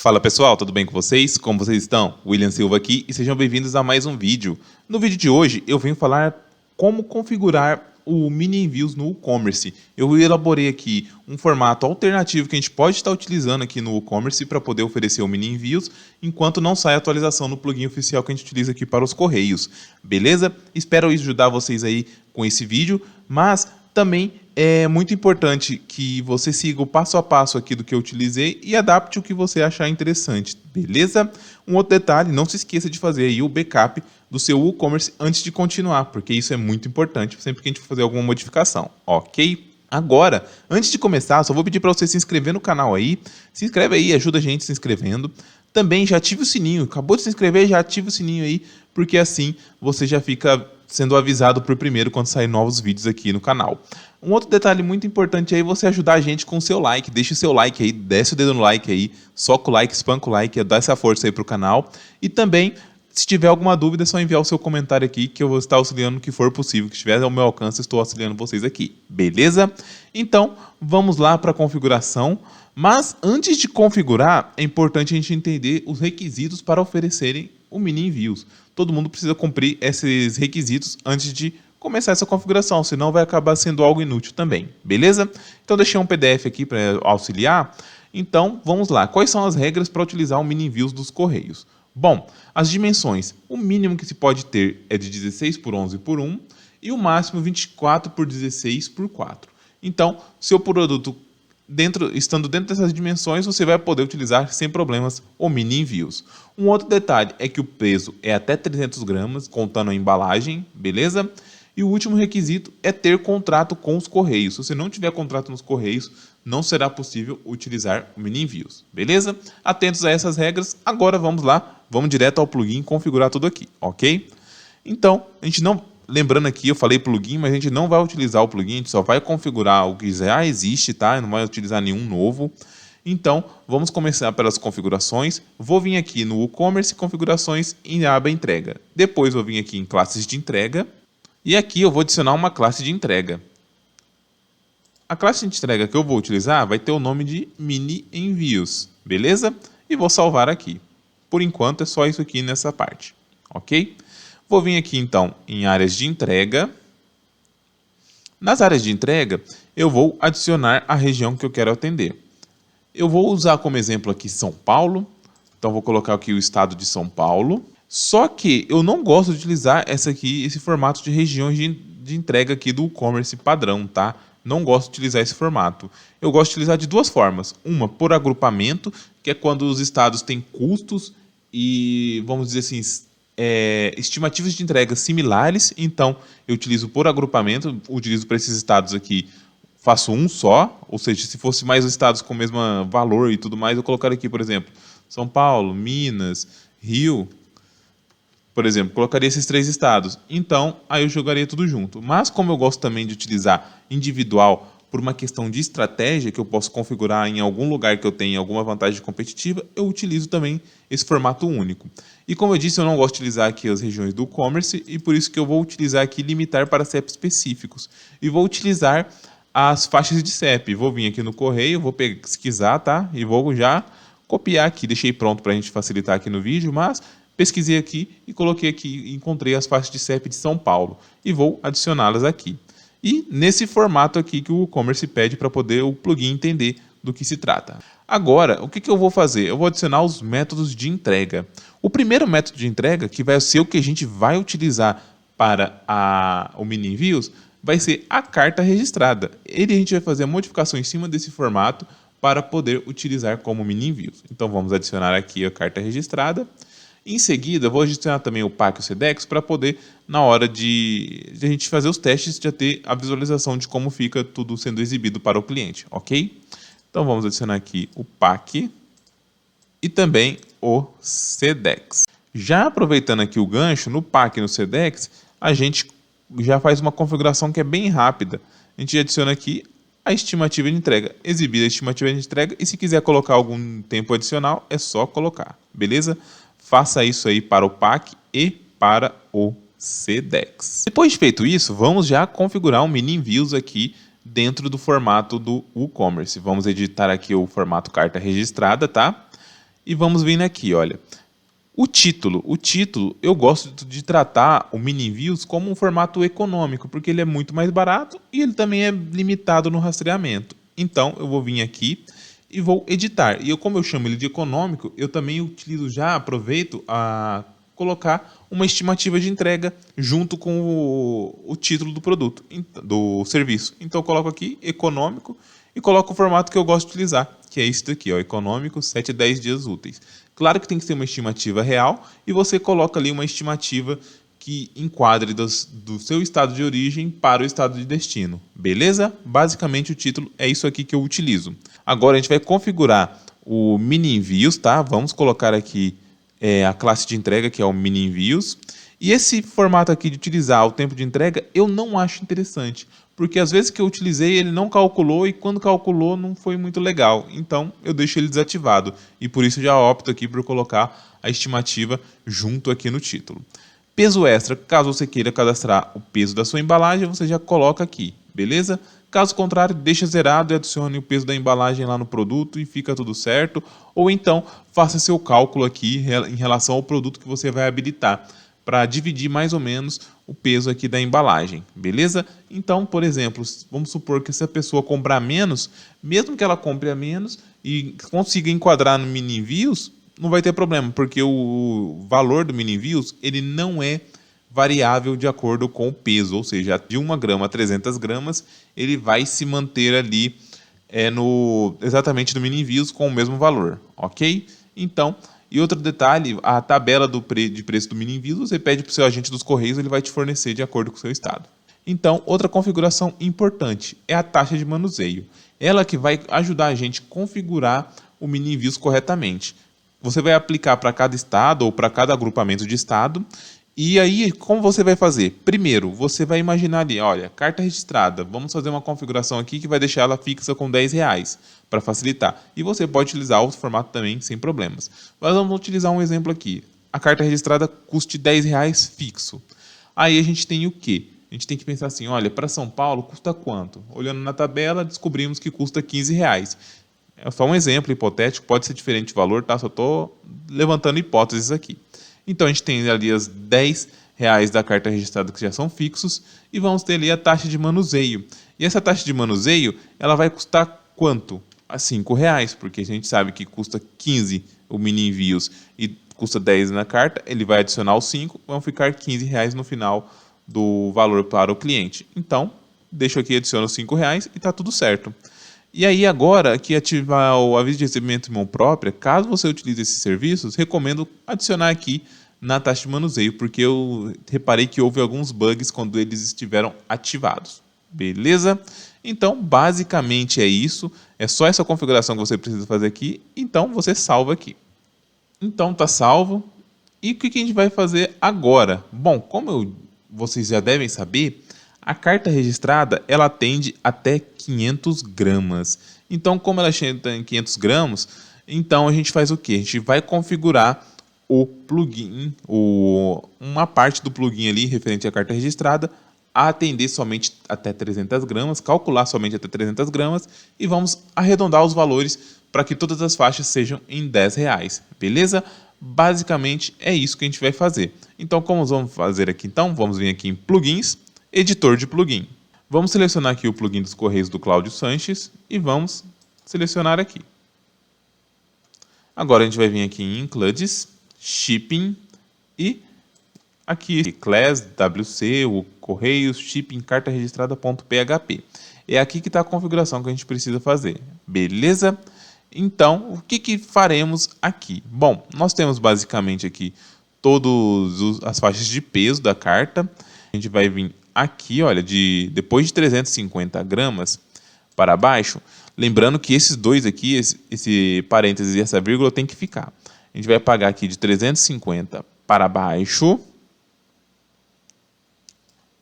Fala pessoal, tudo bem com vocês? Como vocês estão? William Silva aqui e sejam bem-vindos a mais um vídeo. No vídeo de hoje eu venho falar como configurar o mini envios no WooCommerce. Eu elaborei aqui um formato alternativo que a gente pode estar utilizando aqui no WooCommerce para poder oferecer o mini envios enquanto não sai a atualização no plugin oficial que a gente utiliza aqui para os correios. Beleza? Espero ajudar vocês aí com esse vídeo, mas também é muito importante que você siga o passo a passo aqui do que eu utilizei e adapte o que você achar interessante, beleza? Um outro detalhe, não se esqueça de fazer aí o backup do seu WooCommerce antes de continuar, porque isso é muito importante sempre que a gente for fazer alguma modificação, ok? Agora, antes de começar, só vou pedir para você se inscrever no canal aí. Se inscreve aí, ajuda a gente se inscrevendo. Também já ative o sininho, acabou de se inscrever, já ative o sininho aí, porque assim você já fica sendo avisado por primeiro quando sair novos vídeos aqui no canal. Um outro detalhe muito importante aí é você ajudar a gente com o seu like. Deixa o seu like aí, desce o dedo no like aí, soca o like, espanca o like, dá essa força aí pro canal. E também, se tiver alguma dúvida, é só enviar o seu comentário aqui que eu vou estar auxiliando o que for possível. Que estiver ao meu alcance, estou auxiliando vocês aqui. Beleza? Então, vamos lá para a configuração. Mas antes de configurar, é importante a gente entender os requisitos para oferecerem o mini envios. Todo mundo precisa cumprir esses requisitos antes de começar essa configuração, senão vai acabar sendo algo inútil também, beleza? Então deixei um PDF aqui para auxiliar. Então vamos lá, quais são as regras para utilizar o mini envios dos correios? Bom, as dimensões, o mínimo que se pode ter é de 16 por 11 por 1 e o máximo 24 por 16 por 4. Então, seu produto estando dentro dessas dimensões, você vai poder utilizar sem problemas o mini envios. Um outro detalhe é que o peso é até 300 gramas, contando a embalagem, beleza? E o último requisito é ter contrato com os correios. Se você não tiver contrato nos correios, não será possível utilizar o mini envios, beleza? Atentos a essas regras. Agora vamos lá, vamos direto ao plugin configurar tudo aqui, ok? Então, a gente não... Lembrando aqui, eu falei plugin, mas a gente não vai utilizar o plugin, a gente só vai configurar o que já existe, tá? Não vai utilizar nenhum novo. Então, vamos começar pelas configurações. Vou vir aqui no WooCommerce, configurações em aba entrega. Depois vou vir aqui em classes de entrega. E aqui eu vou adicionar uma classe de entrega. A classe de entrega que eu vou utilizar vai ter o nome de mini envios, beleza? E vou salvar aqui. Por enquanto é só isso aqui nessa parte, ok? Vou vir aqui então em áreas de entrega. Nas áreas de entrega, eu vou adicionar a região que eu quero atender. Eu vou usar como exemplo aqui São Paulo. Então vou colocar aqui o estado de São Paulo. Só que eu não gosto de utilizar esse formato de regiões de entrega aqui do e-commerce padrão, tá? Não gosto de utilizar esse formato. Eu gosto de utilizar de duas formas. Uma por agrupamento, que é quando os estados têm custos e, vamos dizer assim, estimativas de entrega similares, então eu utilizo por agrupamento, utilizo para esses estados aqui, faço um só, ou seja, se fosse mais estados com o mesmo valor e tudo mais, eu colocaria aqui, por exemplo, São Paulo, Minas, Rio, por exemplo, colocaria esses três estados, então aí eu jogaria tudo junto. Mas como eu gosto também de utilizar individual por uma questão de estratégia, que eu posso configurar em algum lugar que eu tenha alguma vantagem competitiva, eu utilizo também esse formato único. E como eu disse, eu não gosto de utilizar aqui as regiões do e-commerce, e por isso que eu vou utilizar aqui limitar para CEP específicos. E vou utilizar as faixas de CEP. Vou vir aqui no correio, vou pesquisar, tá? E vou já copiar aqui. Deixei pronto para a gente facilitar aqui no vídeo, mas pesquisei aqui e coloquei aqui, encontrei as faixas de CEP de São Paulo. E vou adicioná-las aqui. E nesse formato aqui que o WooCommerce pede para poder o plugin entender do que se trata. Agora, o que eu vou fazer? Eu vou adicionar os métodos de entrega. O primeiro método de entrega, que vai ser o que a gente vai utilizar para o mini envios, vai ser a carta registrada. A gente vai fazer a modificação em cima desse formato para poder utilizar como mini envios. Então vamos adicionar aqui a carta registrada. Em seguida, vou adicionar também o PAC e o SEDEX para poder, na hora de a gente fazer os testes, já ter a visualização de como fica tudo sendo exibido para o cliente, ok? Então vamos adicionar aqui o PAC e também o SEDEX. Já aproveitando aqui o gancho, no PAC e no SEDEX, a gente já faz uma configuração que é bem rápida. A gente adiciona aqui a estimativa de entrega, exibir a estimativa de entrega, e se quiser colocar algum tempo adicional, é só colocar, beleza? Faça isso aí para o PAC e para o SEDEX. Depois de feito isso, vamos já configurar um mini envios aqui dentro do formato do WooCommerce. Vamos editar aqui o formato carta registrada, tá? E vamos vindo aqui, olha. O título, eu gosto de tratar o mini envios como um formato econômico, porque ele é muito mais barato e ele também é limitado no rastreamento. Então eu vou vir aqui e vou editar. E como eu chamo ele de econômico, eu também utilizo já, aproveito a colocar uma estimativa de entrega junto com o título do produto, do serviço. Então eu coloco aqui econômico e coloco o formato que eu gosto de utilizar, que é esse daqui, ó, econômico, 7 a 10 dias úteis. Claro que tem que ser uma estimativa real e você coloca ali uma estimativa que enquadre do seu estado de origem para o estado de destino. Beleza? Basicamente o título é isso aqui que eu utilizo. Agora a gente vai configurar o mini envios, tá? Vamos colocar aqui a classe de entrega, que é o mini envios. E esse formato aqui de utilizar o tempo de entrega, eu não acho interessante, porque às vezes que eu utilizei ele não calculou e quando calculou não foi muito legal. Então eu deixo ele desativado e por isso já opto aqui por colocar a estimativa junto aqui no título. Peso extra, caso você queira cadastrar o peso da sua embalagem, você já coloca aqui, beleza? Caso contrário, deixa zerado e adicione o peso da embalagem lá no produto e fica tudo certo. Ou então, faça seu cálculo aqui em relação ao produto que você vai habilitar, para dividir mais ou menos o peso aqui da embalagem, beleza? Então, por exemplo, vamos supor que essa pessoa comprar menos, mesmo que ela compre a menos e consiga enquadrar no mini envios, não vai ter problema, porque o valor do mini envios, ele não é variável de acordo com o peso, ou seja, de 1 grama a 300 gramas, ele vai se manter ali exatamente no mini envios com o mesmo valor, ok? Então, e outro detalhe, a tabela de preço do mini envios, você pede para o seu agente dos Correios, ele vai te fornecer de acordo com o seu estado. Então, outra configuração importante é a taxa de manuseio. Ela que vai ajudar a gente a configurar o mini envios corretamente. Você vai aplicar para cada estado ou para cada agrupamento de estado. E aí, como você vai fazer? Primeiro, você vai imaginar ali, olha, carta registrada, vamos fazer uma configuração aqui que vai deixar ela fixa com R$ 10, para facilitar. E você pode utilizar outro formato também, sem problemas. Mas vamos utilizar um exemplo aqui. A carta registrada custe R$ 10 fixo. Aí a gente tem o quê? A gente tem que pensar assim, olha, para São Paulo custa quanto? Olhando na tabela, descobrimos que custa R$ 15. É só um exemplo hipotético, pode ser diferente de valor, tá? Só estou levantando hipóteses aqui. Então a gente tem ali os R$ 10 da carta registrada que já são fixos e vamos ter ali a taxa de manuseio. E essa taxa de manuseio, ela vai custar quanto? A R$ 5, porque a gente sabe que custa 15 o mini envios e custa 10 na carta, ele vai adicionar os 5, vão ficar R$ 15 no final do valor para o cliente. Então, deixo aqui, adiciono os R$ 5 e está tudo certo. E aí agora que ativar o aviso de recebimento em mão própria, caso você utilize esses serviços, recomendo adicionar aqui na taxa de manuseio, porque eu reparei que houve alguns bugs quando eles estiveram ativados. Beleza? Então, basicamente é isso. É só essa configuração que você precisa fazer aqui. Então, você salva aqui. Então, está salvo. E o que a gente vai fazer agora? Bom, vocês já devem saber, a carta registrada, ela atende até 500 gramas. Então, como ela chega em 500 gramas, então a gente faz o quê? A gente vai configurar o plugin, uma parte do plugin ali referente à carta registrada, a atender somente até 300 gramas, calcular somente até 300 gramas e vamos arredondar os valores para que todas as faixas sejam em R$ 10, beleza? Basicamente é isso que a gente vai fazer. Então, como vamos fazer aqui? Então, vamos vir aqui em plugins, editor de plugin. Vamos selecionar aqui o plugin dos Correios do Cláudio Sanches e vamos selecionar aqui. Agora a gente vai vir aqui em Includes, Shipping e aqui Class, WC, o Correios, Shipping, carta registrada.php. É aqui que está a configuração que a gente precisa fazer. Beleza? Então, o que faremos aqui? Bom, nós temos basicamente aqui todas as faixas de peso da carta. A gente vai vir aqui, olha, depois de 350 gramas para baixo, lembrando que esses dois aqui, esse parênteses e essa vírgula tem que ficar. A gente vai apagar aqui de 350 para baixo.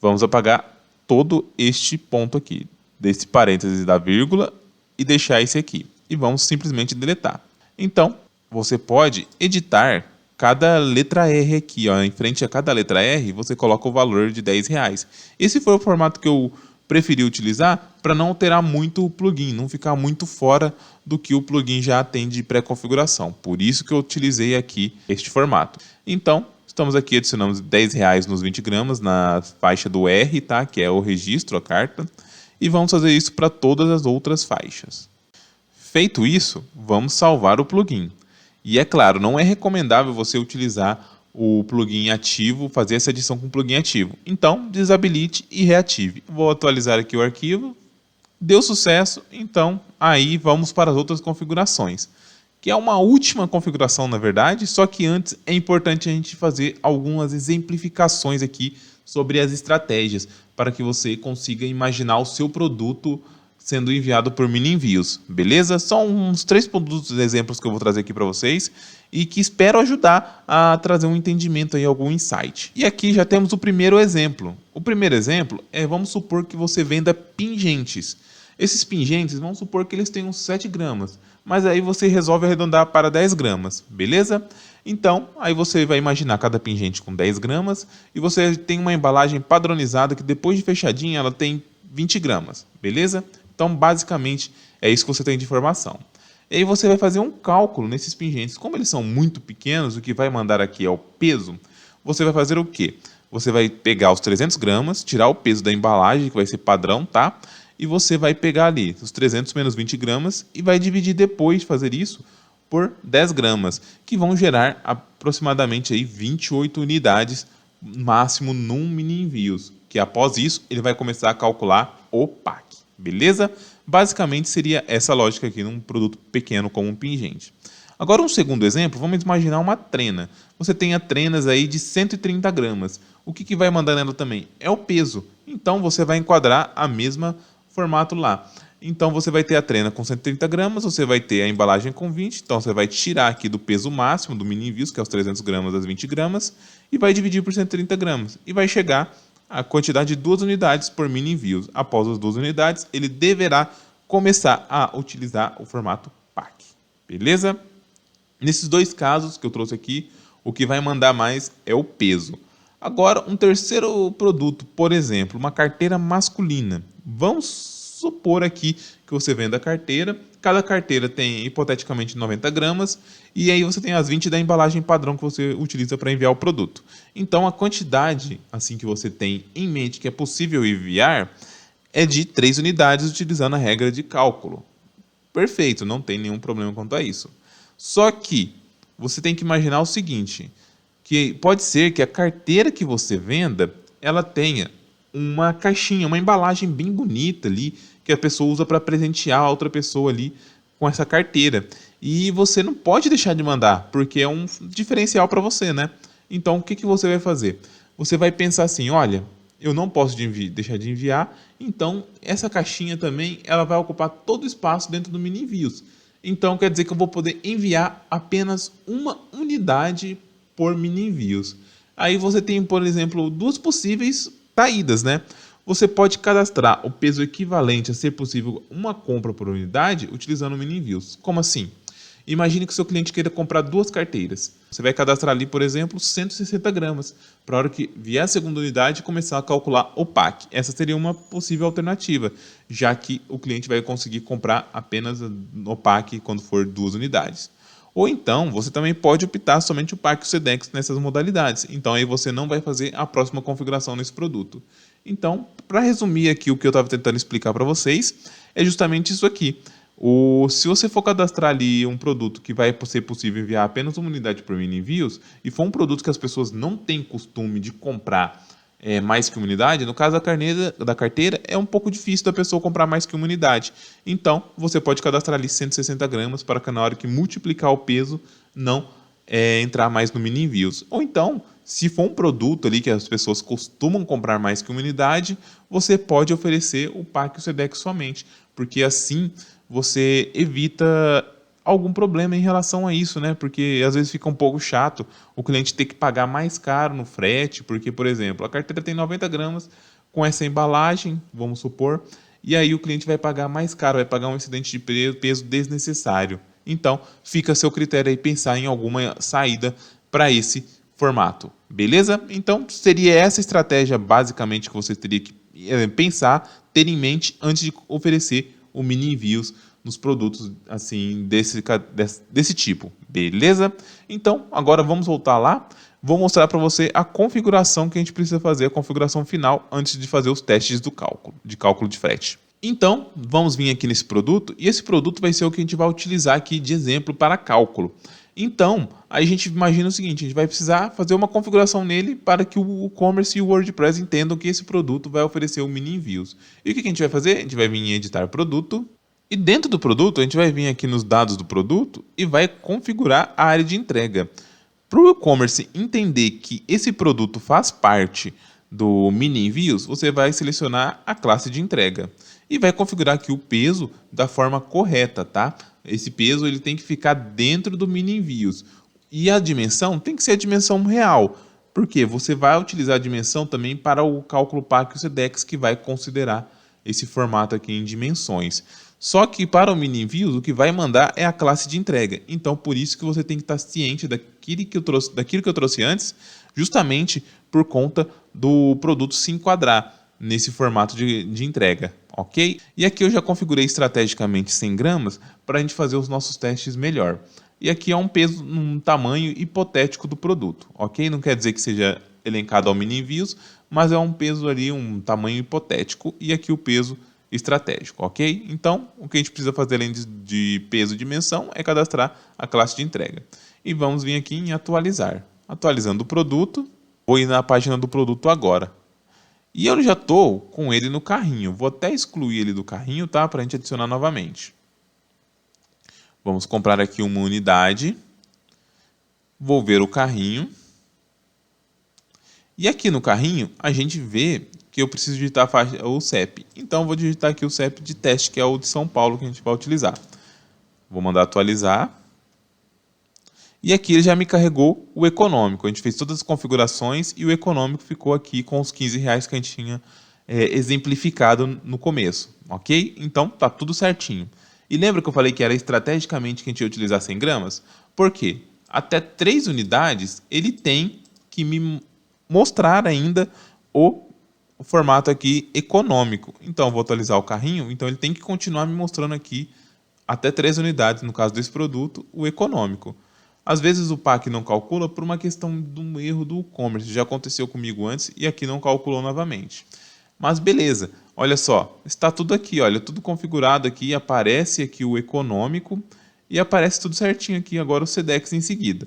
Vamos apagar todo este ponto aqui, desse parênteses da vírgula e deixar esse aqui. E vamos simplesmente deletar. Então, você pode editar cada letra R aqui, ó, em frente a cada letra R, você coloca o valor de R$ 10. Esse foi o formato que eu preferi utilizar para não alterar muito o plugin, não ficar muito fora do que o plugin já tem de pré-configuração. Por isso que eu utilizei aqui este formato. Então, estamos aqui, adicionamos R$10 nos 20 gramas na faixa do R, tá? Que é o registro, a carta. E vamos fazer isso para todas as outras faixas. Feito isso, vamos salvar o plugin. E é claro, não é recomendável você utilizar o plugin ativo, fazer essa edição com o plugin ativo. Então, desabilite e reative. Vou atualizar aqui o arquivo. Deu sucesso, então aí vamos para as outras configurações. Que é uma última configuração, na verdade, só que antes é importante a gente fazer algumas exemplificações aqui sobre as estratégias, para que você consiga imaginar o seu produto sendo enviado por mini envios, beleza? São uns 3 produtos exemplos que eu vou trazer aqui para vocês e que espero ajudar a trazer um entendimento aí, algum insight. E aqui já temos o primeiro exemplo. O primeiro exemplo é, vamos supor que você venda pingentes. Esses pingentes, vamos supor que eles tenham 7 gramas, mas aí você resolve arredondar para 10 gramas, beleza? Então, aí você vai imaginar cada pingente com 10 gramas e você tem uma embalagem padronizada que depois de fechadinha ela tem 20 gramas, beleza? Então, basicamente, é isso que você tem de informação. E aí você vai fazer um cálculo nesses pingentes. Como eles são muito pequenos, o que vai mandar aqui é o peso. Você vai fazer o quê? Você vai pegar os 300 gramas, tirar o peso da embalagem, que vai ser padrão, tá? E você vai pegar ali os 300 menos 20 gramas e vai dividir depois de fazer isso por 10 gramas, que vão gerar aproximadamente aí 28 unidades máximo num mini envios, que após isso ele vai começar a calcular o PAC. Beleza? Basicamente seria essa lógica aqui num produto pequeno como um pingente. Agora um segundo exemplo, vamos imaginar uma trena. Você tem a trenas aí de 130 gramas. O que vai mandar nela também? É o peso. Então você vai enquadrar a mesma formato lá. Então você vai ter a trena com 130 gramas, você vai ter a embalagem com 20, então você vai tirar aqui do peso máximo do mini envios, que é os 300 gramas das 20 gramas, e vai dividir por 130 gramas. E vai chegar a quantidade de 2 unidades por mini envios. Após as 2 unidades, ele deverá começar a utilizar o formato PAC. Beleza? Nesses 2 casos que eu trouxe aqui, o que vai mandar mais é o peso. Agora, um terceiro produto, por exemplo, uma carteira masculina. Vamos supor aqui que você venda a carteira. Cada carteira tem, hipoteticamente, 90 gramas. E aí você tem as 20 da embalagem padrão que você utiliza para enviar o produto. Então, a quantidade assim que você tem em mente que é possível enviar é de 3 unidades utilizando a regra de cálculo. Perfeito, não tem nenhum problema quanto a isso. Só que você tem que imaginar o seguinte, que pode ser que a carteira que você venda, ela tenha uma caixinha, uma embalagem bem bonita ali, que a pessoa usa para presentear a outra pessoa ali com essa carteira. E você não pode deixar de mandar, porque é um diferencial para você, né? Então, o que você vai fazer? Você vai pensar assim, olha, eu não posso deixar de enviar, então essa caixinha também ela vai ocupar todo o espaço dentro do mini envios. Então, quer dizer que eu vou poder enviar apenas uma unidade por mini envios. Aí você tem, por exemplo, 2 possíveis saídas, né? Você pode cadastrar o peso equivalente a ser possível uma compra por unidade utilizando o mini envios. Como assim? Imagine que o seu cliente queira comprar 2 carteiras. Você vai cadastrar ali, por exemplo, 160 gramas, para a hora que vier a segunda unidade começar a calcular o PAC. Essa seria uma possível alternativa, já que o cliente vai conseguir comprar apenas o PAC quando for 2 unidades. Ou então, você também pode optar somente o PAC e o SEDEX nessas modalidades. Então, aí você não vai fazer a próxima configuração nesse produto. Então, para resumir aqui o que eu estava tentando explicar para vocês, é justamente isso aqui. Se você for cadastrar ali um produto que vai ser possível enviar apenas uma unidade por mini envios, e for um produto que as pessoas não têm costume de comprar mais que uma unidade, no caso da carteira, é um pouco difícil da pessoa comprar mais que uma unidade. Então, você pode cadastrar ali 160 gramas para que na hora que multiplicar o peso, não entrar mais no mini envios. Ou então, se for um produto ali que as pessoas costumam comprar mais que uma unidade, você pode oferecer o PAC e o SEDEX somente, porque assim você evita algum problema em relação a isso, né? Porque às vezes fica um pouco chato o cliente ter que pagar mais caro no frete, porque, por exemplo, a carteira tem 90 gramas com essa embalagem, vamos supor, e aí o cliente vai pagar mais caro, vai pagar um excedente de peso desnecessário. Então, fica a seu critério aí pensar em alguma saída para esse formato, beleza? Então, seria essa estratégia basicamente que você teria que pensar, ter em mente antes de oferecer o mini envios nos produtos assim desse tipo, beleza? Então, agora vamos voltar lá. Vou mostrar para você a configuração que a gente precisa fazer, a configuração final, antes de fazer os testes do cálculo de frete. Então, vamos vir aqui nesse produto, e esse produto vai ser o que a gente vai utilizar aqui de exemplo para cálculo. Então, aí a gente imagina o seguinte, a gente vai precisar fazer uma configuração nele para que o WooCommerce e o WordPress entendam que esse produto vai oferecer o mini envios. E o que a gente vai fazer? A gente vai vir em editar produto, e dentro do produto a gente vai vir aqui nos dados do produto e vai configurar a área de entrega. Para o e-commerce entender que esse produto faz parte do mini envios, você vai selecionar a classe de entrega e vai configurar aqui o peso da forma correta, tá? Esse peso ele tem que ficar dentro do mini envios e a dimensão tem que ser a dimensão real, porque você vai utilizar a dimensão também para o cálculo PAC e o SEDEX, que vai considerar esse formato aqui em dimensões. Só que para o mini envios, o que vai mandar é a classe de entrega. Então, por isso que você tem que estar ciente daquilo que eu trouxe antes, justamente por conta do produto se enquadrar nesse formato de entrega, ok? E aqui eu já configurei estrategicamente 100 gramas para a gente fazer os nossos testes melhor. E aqui é um peso, um tamanho hipotético do produto, ok? Não quer dizer que seja elencado ao mini envios, mas é um peso ali, um tamanho hipotético, e aqui o peso estratégico, ok? Então, o que a gente precisa fazer além de peso e dimensão é cadastrar a classe de entrega. E vamos vir aqui em atualizar. Atualizando o produto, vou ir na página do produto agora. E eu já estou com ele no carrinho. Vou até excluir ele do carrinho, tá? Para a gente adicionar novamente. Vamos comprar aqui uma unidade. Vou ver o carrinho. E aqui no carrinho, a gente vê que eu preciso digitar o CEP. Então, vou digitar aqui o CEP de teste, que é o de São Paulo, que a gente vai utilizar. Vou mandar atualizar. E aqui ele já me carregou o econômico. A gente fez todas as configurações e o econômico ficou aqui com os R$ 15 que a gente tinha exemplificado no começo. Ok? Então, tá tudo certinho. E lembra que eu falei que era estrategicamente que a gente ia utilizar 100 gramas? Por quê? Até 3 unidades, ele tem que me mostrar ainda o formato aqui econômico. Então, eu vou atualizar o carrinho, então ele tem que continuar me mostrando aqui até 3 unidades, no caso desse produto, o econômico. Às vezes o PAC não calcula por uma questão de um erro do e-commerce. Já aconteceu comigo antes e aqui não calculou novamente. Mas beleza, olha só, está tudo aqui, olha, tudo configurado aqui, aparece aqui o econômico e aparece tudo certinho aqui agora o SEDEX em seguida.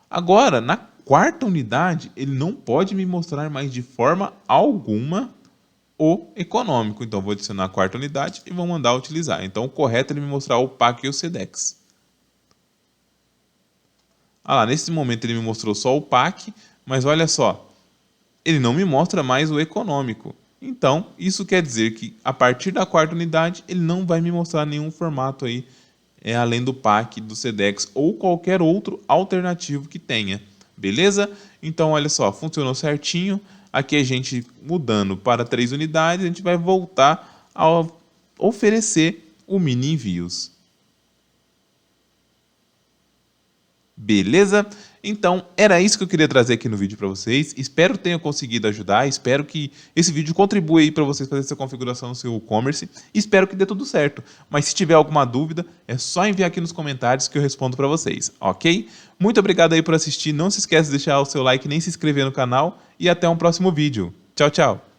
Agora, na quarta unidade, ele não pode me mostrar mais de forma alguma o econômico. Então, vou adicionar a quarta unidade e vou mandar utilizar. Então, o correto é ele me mostrar o PAC e o SEDEX. Ah lá, nesse momento ele me mostrou só o PAC, mas olha só, ele não me mostra mais o econômico. Então, isso quer dizer que a partir da quarta unidade, ele não vai me mostrar nenhum formato aí, além do PAC, do SEDEX ou qualquer outro alternativo que tenha. Beleza? Então, olha só, funcionou certinho. Aqui a gente mudando para 3 unidades, a gente vai voltar a oferecer o mini envios. Beleza? Então, era isso que eu queria trazer aqui no vídeo para vocês. Espero que tenha conseguido ajudar. Espero que esse vídeo contribua aí para vocês fazerem essa configuração no seu e-commerce. Espero que dê tudo certo. Mas se tiver alguma dúvida, é só enviar aqui nos comentários que eu respondo para vocês, ok? Muito obrigado aí por assistir. Não se esqueça de deixar o seu like nem se inscrever no canal. E até um próximo vídeo. Tchau, tchau!